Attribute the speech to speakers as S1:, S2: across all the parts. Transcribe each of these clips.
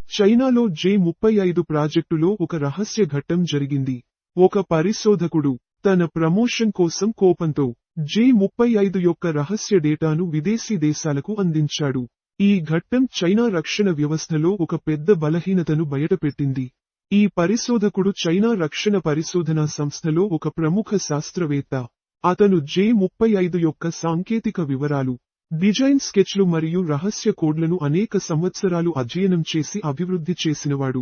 S1: చైనాలో J-35 ప్రాజెక్టులో ఒక రహస్య ఘట్టం జరిగింది. ఒక పరిశోధకుడు తన ప్రమోషన్ కోసం కోపంతో J-35 యొక్క రహస్య డేటాను విదేశీ దేశాలకు అందించాడు. ఈ ఘట్టం చైనా రక్షణ వ్యవస్థలో ఒక పెద్ద బలహీనతను బయటపెట్టింది. ఈ పరిశోధకుడు చైనా రక్షణ పరిశోధనా సంస్థలో ఒక ప్రముఖ శాస్త్రవేత్త. అతను J-35 యొక్క సాంకేతిక వివరాలు, డిజైన్ స్కెచ్లు మరియు రహస్య కోడ్లను అనేక సంవత్సరాలు అధ్యయనం చేసి అభివృద్ధి చేసినవాడు.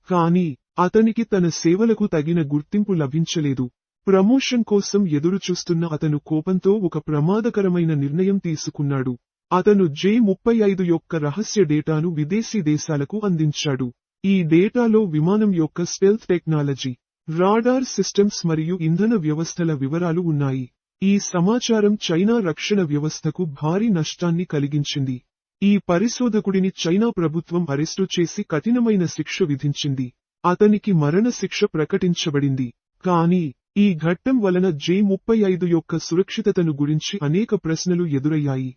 S1: కానీ అతనికి తన సేవలకు తగిన గుర్తింపు లభించలేదు. ప్రమోషన్ కోసం ఎదురుచూస్తున్న అతను కోపంతో ఒక ప్రమాదకరమైన నిర్ణయం తీసుకున్నాడు. అతను J-35 యొక్క రహస్య డేటాను విదేశీ దేశాలకు అందించాడు. ఈ డేటాలో విమానం యొక్క స్టెల్త్ టెక్నాలజీ, రాడార్ సిస్టమ్స్ మరియు ఇంధన వ్యవస్థల వివరాలు ఉన్నాయి. ఈ సమాచారం చైనా రక్షణ వ్యవస్థకు భారీ నష్టాన్ని కలిగించింది. ఈ పరిశోధకుడిని చైనా ప్రభుత్వం అరెస్టు చేసి కఠినమైన శిక్ష విధించింది. అతనికి మరణశిక్ష ప్రకటించబడింది. కానీ ఈ ఘట్టం వలన J-35 యొక్క సురక్షితతను గురించి అనేక ప్రశ్నలు ఎదురయ్యాయి.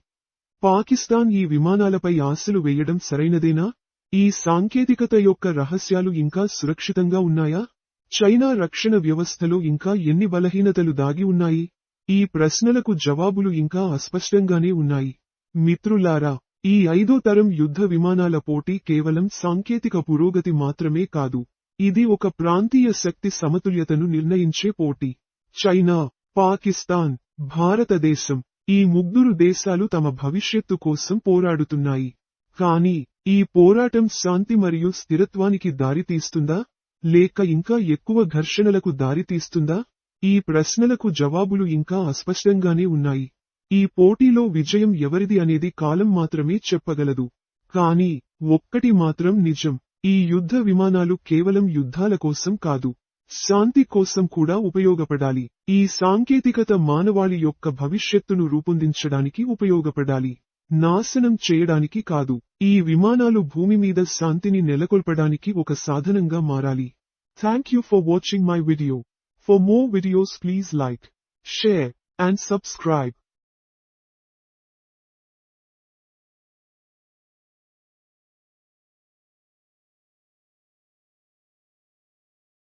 S1: పాకిస్తాన్ ఈ విమానాలపై ఆశలు వేయడం సరైనదేనా? ఈ సాంకేతికత యొక్క రహస్యాలు ఇంకా సురక్షితంగా ఉన్నాయా? చైనా రక్షణ వ్యవస్థలో ఇంకా ఎన్ని బలహీనతలు దాగి ఉన్నాయి? ఈ ప్రశ్నలకు జవాబులు ఇంకా అస్పష్టంగానే ఉన్నాయి. మిత్రులారా, ఈ 5వ తరం యుద్ధ విమానాల పోటీ కేవలం సాంకేతిక పురోగతి మాత్రమే కాదు. ఇది ఒక ప్రాంతీయ శక్తి సమతుల్యతను నిర్ణయించే పోటీ. చైనా, పాకిస్తాన్, భారతదేశం, ఈ 3 దేశాలు తమ భవిష్యత్తు కోసం పోరాడుతున్నాయి. కానీ ఈ పోరాటం శాంతి మరియు స్థిరత్వానికి దారితీస్తుందా? లేక ఇంకా ఎక్కువ ఘర్షణలకు దారితీస్తుందా? ఈ ప్రశ్నలకు జవాబులు ఇంకా అస్పష్టంగానే ఉన్నాయి. ఈ పోటీలో విజయం ఎవరిది అనేది కాలం మాత్రమే చెప్పగలదు. కానీ ఒక్కటి మాత్రం నిజం, ఈ యుద్ధ విమానాలు కేవలం యుద్ధాల కోసం కాదు, శాంతి కోసం కూడా ఉపయోగపడాలి. ఈ సాంకేతికత మానవాళి యొక్క భవిష్యత్తును రూపొందించడానికి ఉపయోగపడాలి, నాశనం చేయడానికి కాదు. ఈ విమానాలు భూమి మీద శాంతిని నెలకొల్పడానికి ఒక సాధనంగా మారాలి. Thank you for watching my video. For more videos please like, share and subscribe.